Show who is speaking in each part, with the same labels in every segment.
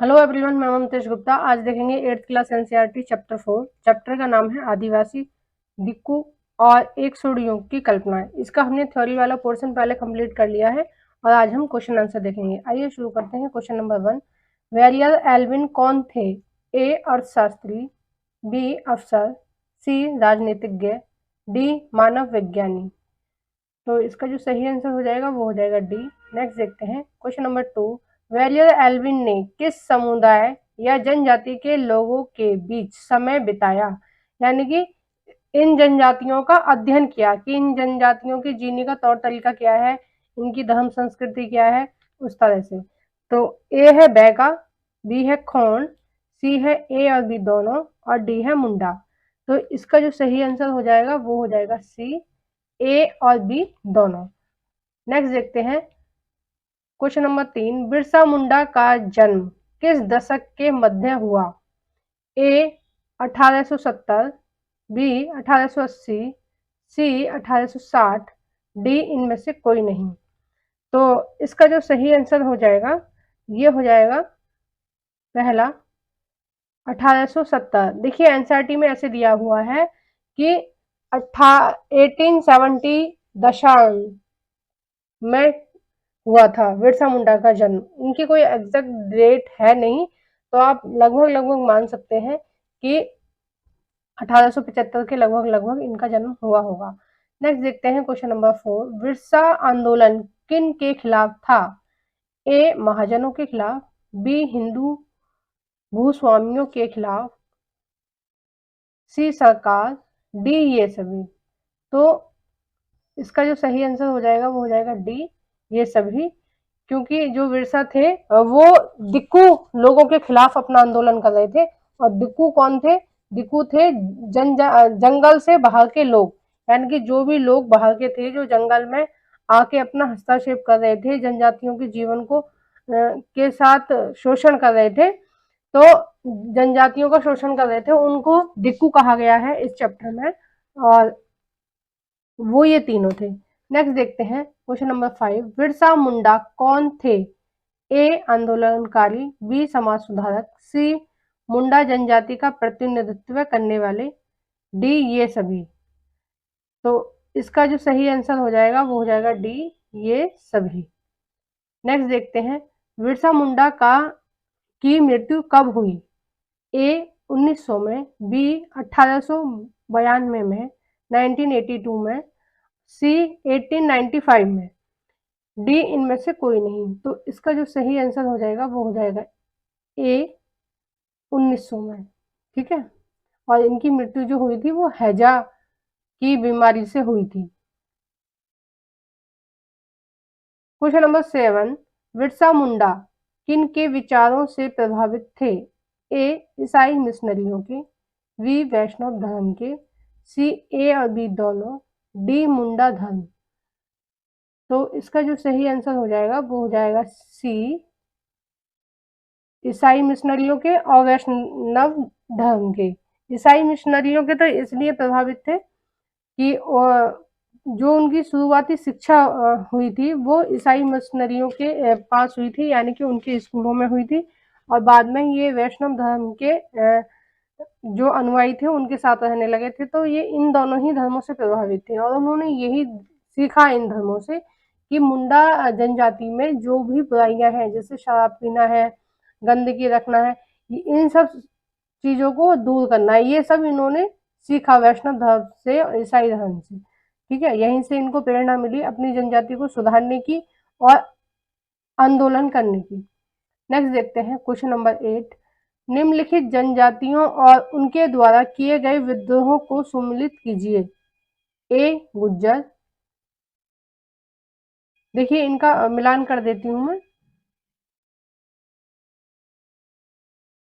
Speaker 1: Hello everyone, मैं ममतेश गुप्ता। आज देखेंगे 8th class NCERT chapter 4। Chapter का नाम है आदिवासी, दिक्कू और एक सूर्य युग की कल्पनाएं। इसका हमने थ्योरी वाला पोर्शन पहले कंप्लीट कर लिया है और आज हम क्वेश्चन आंसर देखेंगे। आइए शुरू करते हैं। क्वेश्चन नंबर 1, वेरियल एल्विन कौन थे? ए अर्थशास्त्री, बी अफसर, सी राजनीतिज्ञ, डी मानव विज्ञानी। तो इसका जो सही आंसर हो जाएगा वो हो जाएगा डी। नेक्स्ट देखते हैं क्वेश्चन नंबर 2, वेरियर एल्विन ने किस समुदाय या जनजाति के लोगों के बीच समय बिताया? यानी कि इन जनजातियों का अध्ययन किया कि इन जनजातियों के जीने का तौर तरीका क्या है, इनकी धर्म संस्कृति क्या है, उस तरह से। तो ए है बैगा, बी है खोन, सी है ए और बी दोनों, और डी है मुंडा। तो इसका जो सही आंसर हो जाएगा वो हो जाएगा सी, ए और बी दोनों। नेक्स्ट देखते हैं क्वेश्चन नंबर 3, बिरसा मुंडा का जन्म किस दशक के मध्य हुआ? ए 1870, बी 1880, सी 1860, डी इनमें से कोई नहीं। तो इसका जो सही आंसर हो जाएगा ये हो जाएगा पहला 1870। देखिए एनसीईआरटी में ऐसे दिया हुआ है कि 1870 दशक में हुआ था बिरसा मुंडा का जन्म। इनकी कोई एग्जैक्ट डेट है नहीं, तो आप लगभग लगभग मान सकते हैं कि 1875 के लगभग लगभग इनका जन्म हुआ होगा। नेक्स्ट देखते हैं क्वेश्चन नंबर 4, बिरसा आंदोलन किन के खिलाफ था? ए महाजनों के खिलाफ, बी हिंदू भूस्वामियों के खिलाफ, सी सरकार, डी ये सभी। तो इसका जो सही आंसर हो जाएगा वो हो जाएगा डी, ये सभी। क्योंकि जो बिरसा थे वो दिक्कू लोगों के खिलाफ अपना आंदोलन कर रहे थे। और दिक्कू कौन थे? दिक्कू थे जंगल से बाहर के लोग, यानी कि जो भी लोग बाहर के थे जो जंगल में आके अपना हस्तक्षेप कर रहे थे, जनजातियों के जीवन को के साथ शोषण कर रहे थे। तो जनजातियों का शोषण कर रहे थे, उनको दिक्कू कहा गया है इस चैप्टर में, और वो ये तीनों थे। नेक्स्ट देखते हैं क्वेश्चन नंबर 5, बिरसा मुंडा कौन थे? ए आंदोलनकारी, बी समाज सुधारक, सी मुंडा जनजाति का प्रतिनिधित्व करने वाले, डी ये सभी। तो इसका जो सही आंसर हो जाएगा वो हो जाएगा डी, ये सभी। नेक्स्ट देखते हैं बिरसा मुंडा का की मृत्यु कब हुई? ए 1900 में, बी 1892 में, 1982 में, सी 1895 में, डी इनमें से कोई नहीं। तो इसका जो सही आंसर हो जाएगा वो हो जाएगा ए 1900 में। ठीक है, और इनकी मृत्यु जो हुई थी वो हैजा की बीमारी से हुई थी। क्वेश्चन नंबर 7, बिरसा मुंडा किन के विचारों से प्रभावित थे? ए ईसाई मिशनरियों के, बी वैष्णव धर्म के, सी ए और बी दोनों, डी मुंडा धर्म। तो इसका जो सही आंसर हो जाएगा वो हो जाएगा सी, ईसाई मिशनरियों के और वैष्णव धर्म के। ईसाई मिशनरियों के तो इसलिए प्रभावित थे कि जो उनकी शुरुआती शिक्षा हुई थी वो ईसाई मिशनरियों के पास हुई थी, यानी कि उनके स्कूलों में हुई थी। और बाद में ये वैष्णव धर्म के जो अनुयायी थे उनके साथ रहने लगे थे। तो ये इन दोनों ही धर्मों से प्रभावित थे और उन्होंने यही सीखा इन धर्मों से कि मुंडा जनजाति में जो भी बुराइयां हैं, जैसे शराब पीना है, गंदगी रखना है, इन सब चीजों को दूर करना है, ये सब इन्होंने सीखा वैष्णव धर्म से और ईसाई धर्म से। ठीक है, यहीं से इनको प्रेरणा मिली अपनी जनजाति को सुधारने की और आंदोलन करने की। नेक्स्ट देखते हैं क्वेश्चन नंबर 8, निम्नलिखित जनजातियों और उनके द्वारा किए गए विद्रोहों को सुमेलित कीजिए। ए गुज्जर, देखिए इनका मिलान कर देती हूं मैं।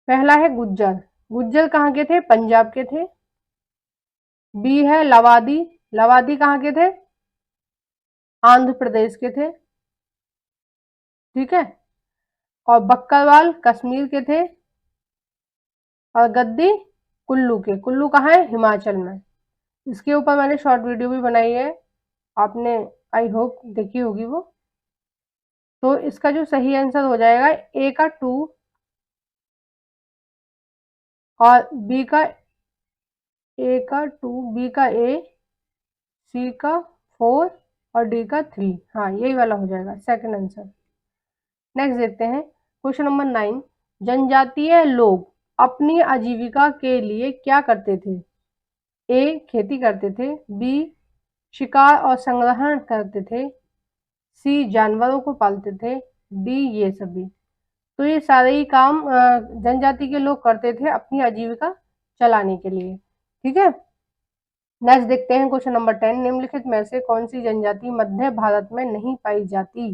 Speaker 1: पहला है गुज्जर, गुज्जर कहाँ के थे? पंजाब के थे। बी है लवादी, लवादी कहाँ के थे? आंध्र प्रदेश के थे। ठीक है, और बक्करवाल कश्मीर के थे। और गद्दी कुल्लू के, कुल्लू कहाँ है? हिमाचल में। इसके ऊपर मैंने शॉर्ट वीडियो भी बनाई है, आपने आई होप देखी होगी वो। तो इसका जो सही आंसर हो जाएगा ए का 2, और बी का ए का 2, बी का ए, सी का 4 और डी का 3। हाँ, यही वाला हो जाएगा सेकंड आंसर। नेक्स्ट देखते हैं क्वेश्चन नंबर 9। जनजातीय लोग अपनी आजीविका के लिए क्या करते थे? ए खेती करते थे, बी शिकार और संग्रहण करते थे, सी जानवरों को पालते थे, डी ये सभी। तो ये सारे ही काम जनजाति के लोग करते थे अपनी आजीविका चलाने के लिए। ठीक है। नेक्स्ट देखते हैं क्वेश्चन नंबर 10। निम्नलिखित में से कौन सी जनजाति मध्य भारत में नहीं पाई जाती?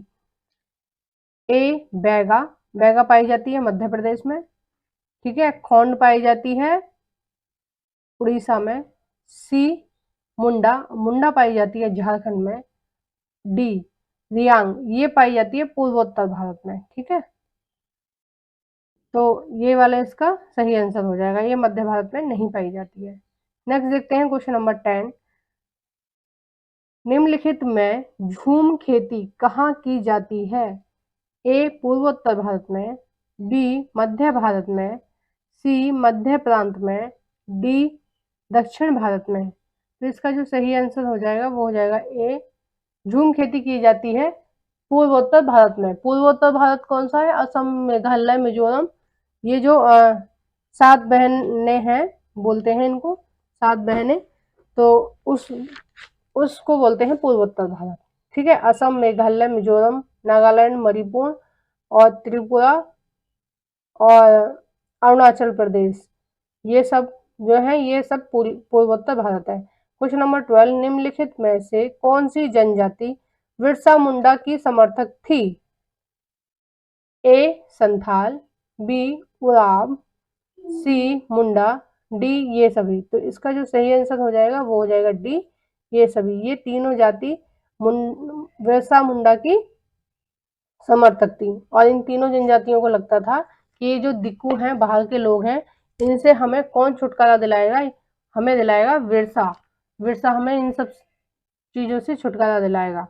Speaker 1: ए बैगा, बैगा पाई जाती है मध्य प्रदेश में। ठीक है। खोंड पाई जाती है उड़ीसा में। सी मुंडा, मुंडा पाई जाती है झारखंड में। डी रियांग, ये पाई जाती है पूर्वोत्तर भारत में। ठीक है। तो ये वाला इसका सही आंसर हो जाएगा, ये मध्य भारत में नहीं पाई जाती है। नेक्स्ट देखते हैं क्वेश्चन नंबर 10। निम्नलिखित में झूम खेती कहाँ की जाती है? ए पूर्वोत्तर भारत में, बी मध्य भारत में, सी मध्य प्रांत में, डी दक्षिण भारत में। तो इसका जो सही आंसर हो जाएगा वो हो जाएगा ए, झूम खेती की जाती है पूर्वोत्तर भारत में। पूर्वोत्तर भारत कौन सा है? असम, मेघालय, मिजोरम। ये जो 7 बहनें हैं, बोलते हैं इनको 7 बहनें, तो उसको बोलते हैं पूर्वोत्तर भारत। ठीक है। असम, मेघालय, मिजोरम, नागालैंड, मणिपुर और त्रिपुरा और अरुणाचल प्रदेश, ये सब जो है ये सब पूर्वोत्तर भारत है। Question number 12। निम्नलिखित में से कौन सी जनजाति बिरसा मुंडा की समर्थक थी? ए संथाल, बी उराव, सी मुंडा, डी ये सभी। तो इसका जो सही आंसर हो जाएगा वो हो जाएगा डी ये सभी। ये तीनों जाति बिरसा मुंडा की समर्थक थी और इन तीनों जनजातियों को लगता था कि ये जो दिक्कू हैं, बाहर के लोग हैं, इनसे हमें कौन छुटकारा दिलाएगा? हमें दिलाएगा विरसा। विरसा हमें इन सब चीजों से छुटकारा दिलाएगा।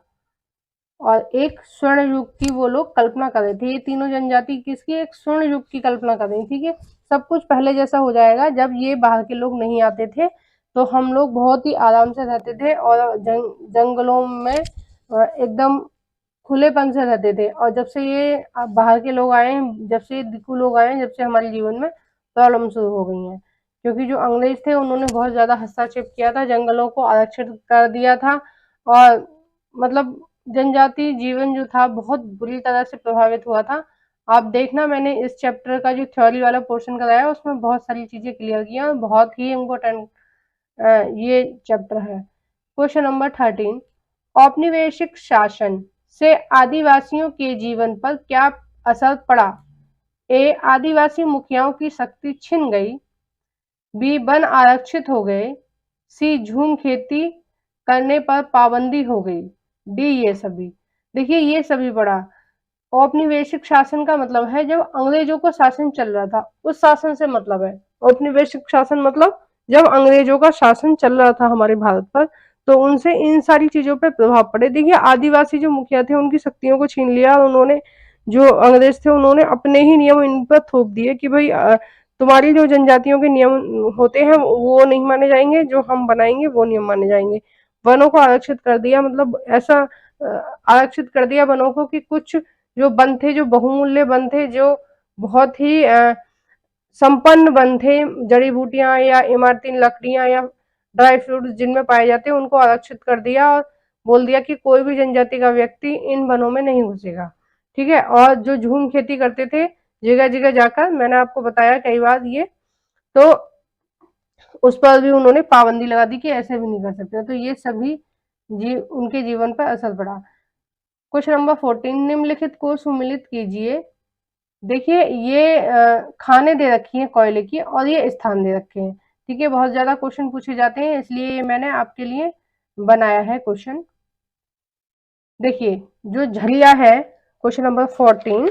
Speaker 1: और एक स्वर्ण युग की वो लोग कल्पना कर रहे थे। ये तीनों जनजाति किसकी? एक स्वर्ण युग की कल्पना कर रही थी कि सब कुछ पहले जैसा हो जाएगा। जब ये बाहर के लोग नहीं आते थे तो हम लोग बहुत ही आराम से रहते थे और जंगलों में एकदम खुलेपन से रहते थे। और जब से ये बाहर के लोग आए हैं, जब से ये दिक्कू लोग आए हैं, जब से हमारे जीवन में प्रॉब्लम शुरू हो गई हैं। क्योंकि जो अंग्रेज थे उन्होंने बहुत ज़्यादा हस्तक्षेप किया था, जंगलों को आरक्षित कर दिया था और मतलब जनजाति जीवन जो था बहुत बुरी तरह से प्रभावित हुआ था। आप देखना, मैंने इस चैप्टर का जो थ्योरी वाला पोर्शन कराया उसमें बहुत सारी चीज़ें क्लियर की हैं। बहुत ही इम्पोर्टेंट ये चैप्टर है। Question number 13। औपनिवेशिक शासन से आदिवासियों के जीवन पर क्या असर पड़ा? ए आदिवासी मुखियाओं की शक्ति छिन गई, बी वन आरक्षित हो गए, सी झूम खेती करने पर पाबंदी हो गई, डी ये सभी। देखिए ये सभी पड़ा। औपनिवेशिक शासन का मतलब है जब अंग्रेजों का शासन चल रहा था, उस शासन से मतलब है। औपनिवेशिक शासन मतलब जब अंग्रेजों का शासन चल रहा था हमारे भारत पर, तो उनसे इन सारी चीजों पे प्रभाव पड़े। देखिए आदिवासी जो मुखिया थे उनकी शक्तियों को छीन लिया और उन्होंने, जो अंग्रेज थे उन्होंने अपने ही नियम इन पर थोप दिए कि भाई तुम्हारी जो जनजातियों के नियम होते हैं वो नहीं माने जाएंगे, जो हम बनाएंगे वो नियम माने जाएंगे। वनों को आरक्षित कर दिया, मतलब ऐसा आरक्षित कर दिया वनों को कि कुछ जो वन थे, जो बहुमूल्य वन थे, जो बहुत ही संपन्न वन थे, जड़ी बूटियां या इमारती लकड़ियां या ड्राई फ्रूट्स जिनमें पाए जाते हैं, उनको आरक्षित कर दिया और बोल दिया कि कोई भी जनजाति का व्यक्ति इन वनों में नहीं घुसेगा। ठीक है। और जो झूम खेती करते थे जगह जगह जाकर, मैंने आपको बताया कई बार ये, तो उस पर भी उन्होंने पाबंदी लगा दी कि ऐसे भी नहीं कर सकते। तो ये सभी उनके जीवन पर असर पड़ा। Question number 14। निम्नलिखित को सुमिलित कीजिए। देखिए ये खाने दे रखी है कोयले की और ये स्थान दे रखे हैं। ठीक है। बहुत ज्यादा क्वेश्चन पूछे जाते हैं, इसलिए मैंने आपके लिए बनाया है क्वेश्चन। देखिए जो झरिया है, क्वेश्चन नंबर 14,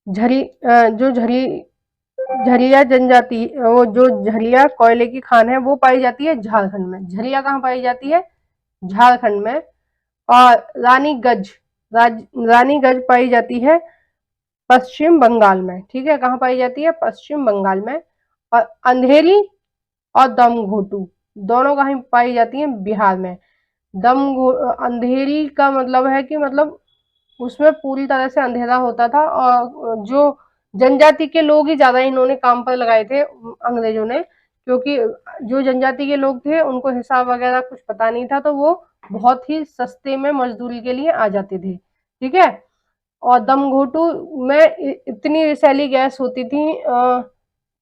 Speaker 1: जो झरिया जनजाति, वो जो झरिया कोयले की खान है वो पाई जाती है झारखंड में। झरिया कहाँ पाई जाती है? झारखंड में। और रानी गज पाई जाती है पश्चिम बंगाल में, ठीक है, कहाँ पाई जाती है? पश्चिम बंगाल में। और अंधेरी और दमघोटू दोनों कहीं पाई जाती हैं? बिहार में। अंधेरी का मतलब है कि मतलब उसमें पूरी तरह से अंधेरा होता था, और जो जनजाति के लोग ही ज्यादा इन्होंने काम पर लगाए थे अंग्रेजों ने, क्योंकि जो जनजाति के लोग थे उनको हिसाब वगैरह कुछ पता नहीं था, तो वो बहुत ही सस्ते में मजदूरी के लिए आ जाते थे, ठीक है। और दमघोटू में इतनी विषैली गैस होती थी,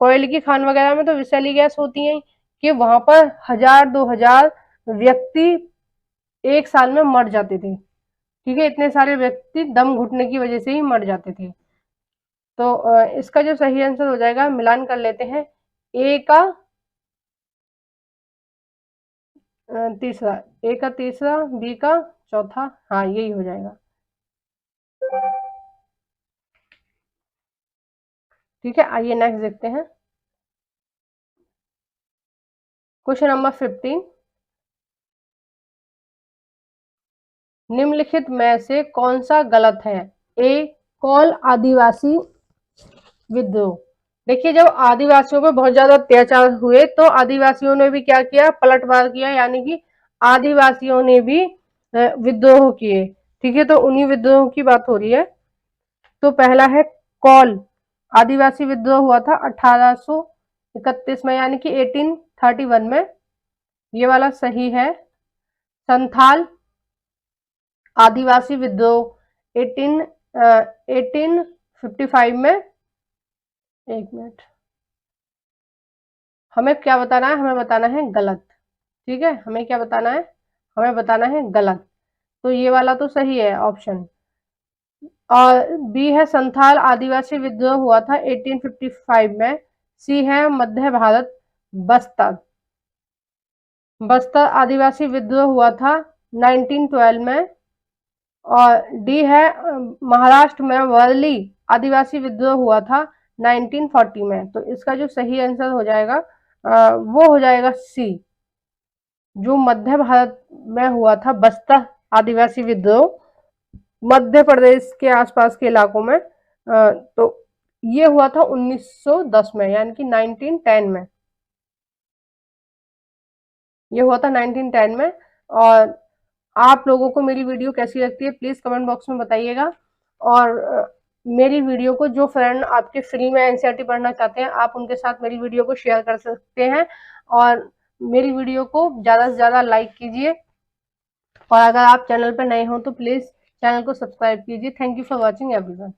Speaker 1: कोयले की खान वगैरह में तो विषैली गैस होती है कि वहां पर 1000-2000 व्यक्ति एक साल में मर जाते थे, ठीक है, इतने सारे व्यक्ति दम घुटने की वजह से ही मर जाते थे। तो इसका जो सही आंसर हो जाएगा, मिलान कर लेते हैं, ए का तीसरा, ए का तीसरा, बी का चौथा, हाँ यही हो जाएगा, ठीक है। आइए नेक्स्ट देखते हैं, क्वेश्चन नंबर 15। निम्नलिखित में से कौन सा गलत है? ए, कौल आदिवासी विद्रोह। देखिए, जब आदिवासियों पर बहुत ज्यादा अत्याचार हुए तो आदिवासियों ने भी क्या किया? पलटवार किया, यानी कि आदिवासियों ने भी विद्रोह किए, ठीक है। तो उन्हीं विद्रोह की बात हो रही है। तो पहला है कौल आदिवासी विद्रोह, हुआ था 1831 में, यानी कि 1831 में, ये वाला सही है। संथाल आदिवासी विद्रोह 1855 में। एक मिनट, हमें क्या बताना है? हमें बताना है गलत, ठीक है। हमें क्या बताना है? हमें बताना है गलत। तो ये वाला तो सही है ऑप्शन। और बी है संथाल आदिवासी विद्रोह हुआ था 1855 में। सी है मध्य भारत, बस्तर, बस्तर आदिवासी विद्रोह हुआ था 1912 में। और डी है महाराष्ट्र में वर्ली आदिवासी विद्रोह हुआ था 1940 में। तो इसका जो सही आंसर हो जाएगा वो हो जाएगा सी, जो मध्य भारत में हुआ था, बस्तर आदिवासी विद्रोह, मध्य प्रदेश के आसपास के इलाकों में। तो ये हुआ था 1910 में, यानी कि 1910 में, ये हुआ था 1910 में। और आप लोगों को मेरी वीडियो कैसी लगती है प्लीज कमेंट बॉक्स में बताइएगा। और मेरी वीडियो को जो फ्रेंड आपके फ्री में एनसीईआरटी पढ़ना चाहते हैं, आप उनके साथ मेरी वीडियो को शेयर कर सकते हैं। और मेरी वीडियो को ज्यादा से ज्यादा लाइक कीजिए। और अगर आप चैनल पर नए हो तो प्लीज चैनल को सब्सक्राइब कीजिए। Thank you for watching everyone.